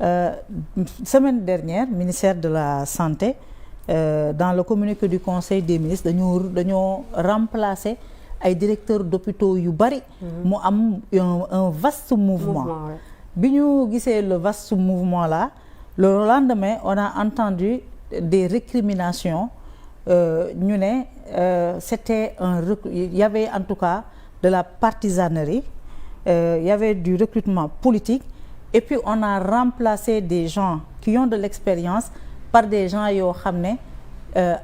Euh, semaine dernière ministère de la santé dans le communiqué du conseil des ministres dañoo remplacer ay directeurs d'hôpitaux yu bari. mu am un vaste mouvement. bi ñu gisee le vaste mouvement là le lendemain on a entendu des récriminations ñu ne c'était il y avait en tout cas de la partisanerie il y avait du recrutement politique et puis on a remplacé des gens qui ont de l'expérience par des gens yoo xam ne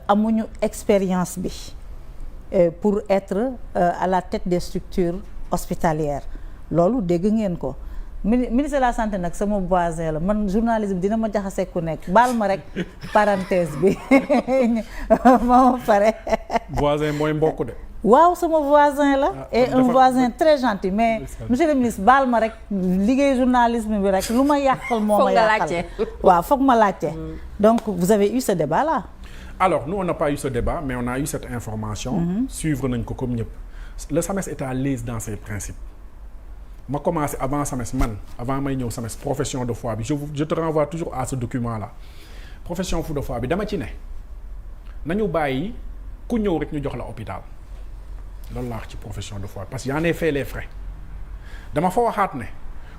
amuñu expérience bi pour être à la tête des structures hospitalières loolu dégg ngeen ko ministre de la santé nag sama voisin la man journalisme dina ma jaxase ku nekk baal ma rek parenthèse bi ma pare. voisin mooy mbokk de. waaw sama voisin la et un voisin très gentil mais monsieur le ministre baal ma rek liggéey journalisme bi rek lu ma yàqal moo ma yàqal waaw foog ma laajte donc vous avez eu ce débat là. Alors nous on n'a pas eu ce débat mais on a eu cette information. Suivre nañ ko comme ñëpp. Le SAMES est à l'aise dans ses principes. ma commencé avant SAMES avant may ñëw SAMES profession de foi bi je te renvoie toujours à ce document là profession de foi bi dama ci ne nañu bàyyi ku ñëw rek ñu jox la hôpital loolu laa wax ci profession de foi parce que y'en a fait les frais dama fa waxaat ne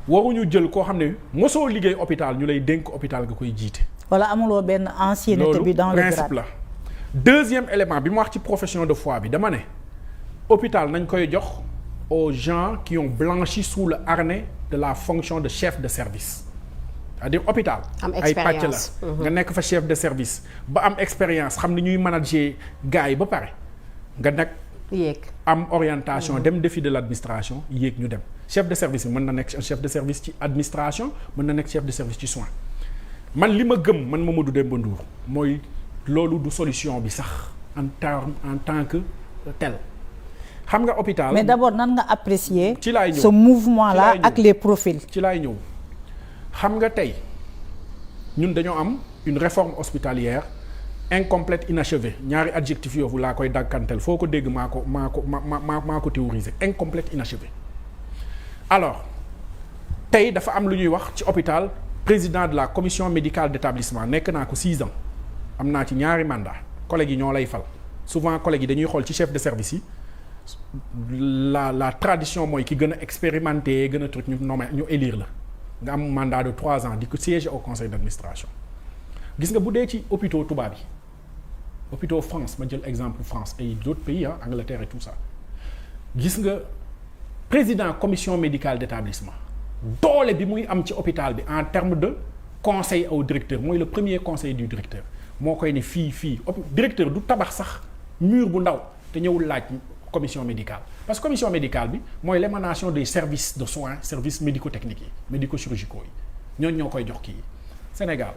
waruñu jël koo xam ne mosoo liggéey hôpital ñu lay dénk hôpital nga koy jiite. wala amuloo benn ancienneté bi dans le grade principe la. Deuxième élément bi ma wax ci profession de foi bi dama ne hôpital nañ koy jox aux gens qui ont blanchi sous le harnais de la fonction de chef de service c'est-à-dire hôpital ay pàcc la nga nekk fa chef de service ba am expérience xam ni ñuy manager gars yi ba pare nga nag yéeg am orientation dem défi de l'administration yéeg ñu dem chef de service bi mën na nekk chef de service ci administration mën na nekk chef de service ci soin man li ma gëm man Mamadou Demba Ndour mooy loolu du solution bi sax en tant que tel xam nga hôpital. mais d'abord nan nga apprécier. ci laay ñëw ce mouvement là ak les profils. ci laay ñëw xam nga tey ñun dañoo am une réforme hospitalière incomplète inachevée ñaari adjectif yoofu laa koy dàkkantel foo ko dégg maa ko théoriser incomplète inachevée. alors tey dafa am lu ñuy wax ci hôpital président de la commission médicale d'établissement nekk naa ko 6 ans am naa ci ñaari mandat collègues yi ñoo lay fal souvent collègues yi dañuy xool ci chef de service yi. la tradition mooy ki gën a expérimenté gën a truc ñu nommé ñu élire la nga am mandat de 3 ans di ko siéger au conseil d'administration gis nga bu dee ci hôpitaux tubaab yi hôpitaux France ma jël exemple France et d'autres pays Angleterre et tout ça gis nga président commission médicale d'établissement doole bi muy am ci hôpital bi en termes de conseil au directeur mooy le premier conseil du directeur moo koy ne fii directeur du tabax sax mur bu ndaw te ñëwul laaj commission médicale parce que commission médicale bi mooy l'émanation des services de soins services médico-techniques yi médico-chirurgicaux yi ñooñu ñoo koy jox kii Sénégal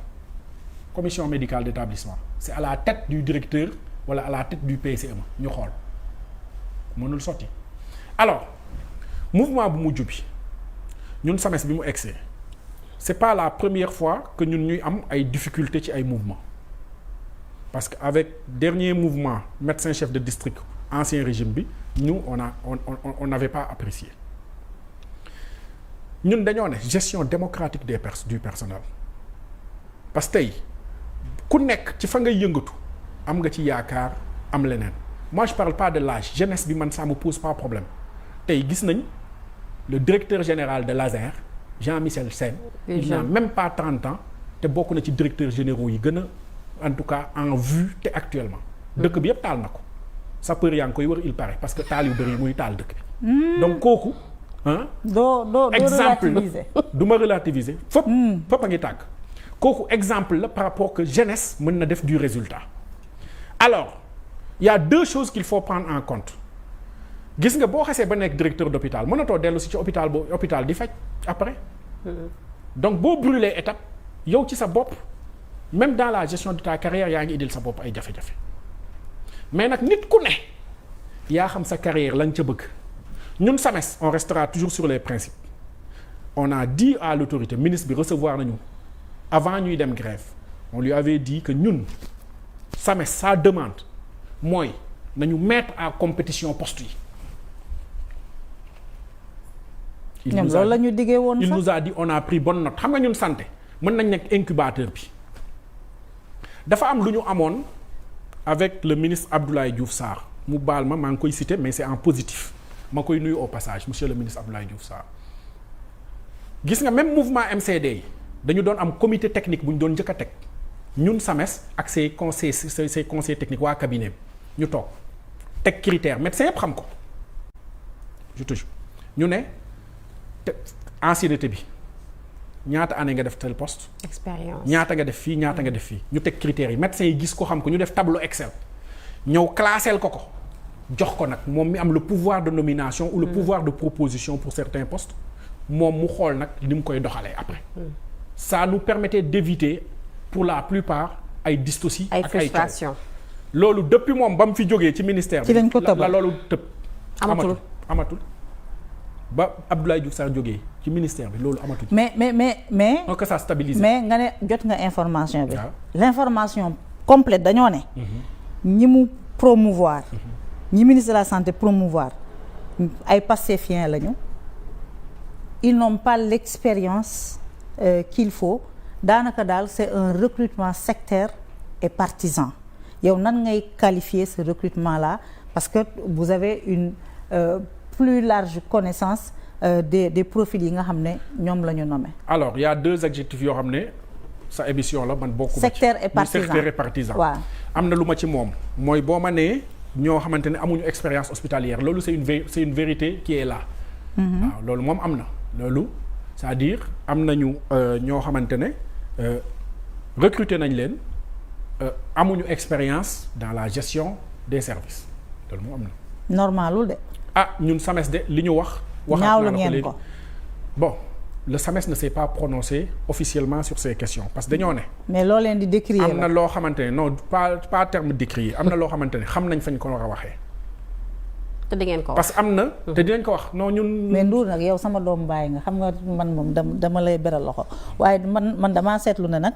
commission médicale d'établissement c'est à la tête du directeur wala à la tête du PCME ñu xool mënul sotti alors mouvement bu mujj bi ñun SAMES bi mu egsee c'est pas la première fois que ñun ñuy am ay difficultés ci ay mouvements parce que avec dernier mouvement médecin chef de district ancien régime bi nous on n'avait pas apprécié ñun dañoo ne gestion démocratique du personnel parce que tey ku nekk ci fa ngay yëngatu am nga ci yaakaar am leneen moi je parle pas de l'âge jeunesse bi man ça me pose pas problème tey gis nañ le directeur général de l'ASER Jean-Michel Sène il n'a même pas 30 ans te bokk na ci directeurs généraux yi gën a en tout cas en vue te actuellement dëkk bi yëpp taal na ko sapeur yaa ngi koy wër il paraît parce que taal yu bëri muy taal dëkk bi donc kooku doo exemple relativiser du ma relativiser fépp a ngi tàgg kooku exemple la par rapport que jeunesse mën na def du résultat alors il y a 2 choses qu'il faut prendre en compte gis nga boo xasee ba nekk directeur d'hôpital mënatoo dellu si ci hôpital di faj après donc boo brûler étape yow ci sa bopp même dans la gestion de ta carrière yaa ngi indil sa bopp ay jafe-jafe mais nag nit ku ne yaa xam sa carrière lañ ca bëgg ñun SAMES on restera toujours sur les principes on a dit à l'autorité ministre bi recevoir nañu avant ñuy dem grève on lui avait dit que ñun SAMES sa demande mooy nañu mettre en compétition poste yi. ñoom loolu la ñu diggee woon il nous a dit on a pris bonne note xam nga ñun santé mën nañ nekk incubateur bi dafa am lu ñu amoon avec le ministre Abdoulaye Diouf Sarr mu baal ma maa ngi koy citer mais c'est en positif ma koy nuyu au passage monsieur le ministre Abdoulaye Diouf Sarr gis nga même mouvement MCD yi dañu doon am comité technique bu ñu doon njëkk a teg ñun SAMES ak ses conseils techniques waa cabinet ñu toog teg critère médecin yëpp xam ko je te jure ñu ne te ancienneté bi ñaata année nga def tel poste. expérience ñaata nga def fii ñaata nga def fii ñu teg critères yi médecins yi gis ko xam ko ñu def tableau Excel ñëw classel ko jox ko nag moom mi am le pouvoir de nomination ou le pouvoir de proposition pour certains postes moom mu xool nag ni mu koy doxalee après. Ça nous permettait d'éviter pour la plupart ay dystocie ak ay frustration. Loolu depuis moom ba mu fi jógee ci ministère bi la loolu tëb amatul ba Abdoulaye Diouf Sarr jógee ci ministère bi loolu amatul. mais donc ça stabilise. mais nga ne jot nga information bi. L'information complète dañoo ne. ñi mu promouvoir. ñi ministre de la santé promouvoir ay Pastefiens lañu. Ils n'ont pas l'expérience qu'il faut daanaka daal c'est un recrutement sectaire et partisan yow nan ngay qualifier ce recrutement-là parce que vous avez une plus large connaissance des profils yi nga xam ne ñoom la ñu nommé. Alors il y a deux adjectifs yoo xam ne sa émission la man bokkuma ci. sectaire et partisan sectaire et partisan. waaw am na lu ma ci moom mooy boo ma nee ñoo xamante ne amuñu expérience hospitalière loolu c'est une vérité qui est là. waaw loolu moom am na. loolu c'est-à-dire am nañu ñoo xamante ne recruter nañ leen amuñu expérience dans la gestion des services loolu moom am na. normalul de. ñun SAMES de li ñu wax. ñaawlu ngeen ko bon le SAMES ne s'est pas prononcé officiellement sur ces questions parce que dañoo ne. mais loo leen di décrier am na loo xamante ne non pas terme décrier am na loo xamante ne xam nañ fañ ko war a waxee. te di ngeen ko wax parce que am na. te dinañ ko wax non ñun. mais Ndour nag yow sama doom bàyyi nga xam nga man moom dama lay beral loxo waaye man damaa seetlu ne nag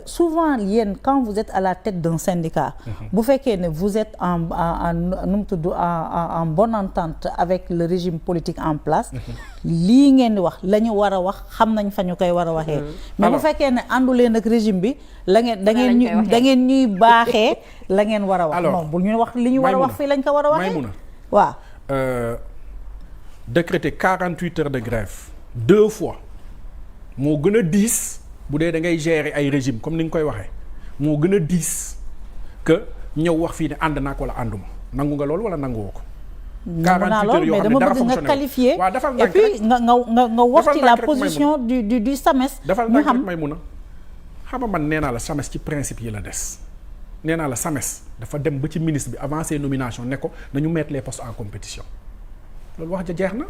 souvent yéen quand vous êtes à la tête d'un syndicat. bu fekkee ne vous êtes en nu mu tudd en bonne entente avec le régime politique en place. lii ngeen di wax la ñu war a wax xam nañ fa ñu koy war a waxee. mais bu fekkee ne àndu leen ak régime bi. la ngeen da ngeen ñuy baaxee la ngeen war a wax. non bu ñu wax li ñu war a wax fii lañ ko war a waxee. waaw. Décréter 48 heures de grève 2 fois moo gën a diis bu dee da ngay gérer ay régime comme ni nga koy waxee moo gën a diis que ñëw wax fii ne ànd naa ko wala ànduma nangu nga loolu wala nanguwoo ko. 48 heures yoo xam ne dara fonctionné mais dama bëgg nga qualifier. waaw defal et puis nga wax ci la position du SAMES. defal ndànk rek may mun a xam nga man nee naa la SAMES ci principe yi la des. nee naa la SAMES dafa dem ba ci ministre bi avant ses nominations ne ko nañu mettre les postes en compétition loolu wax ja jeex na.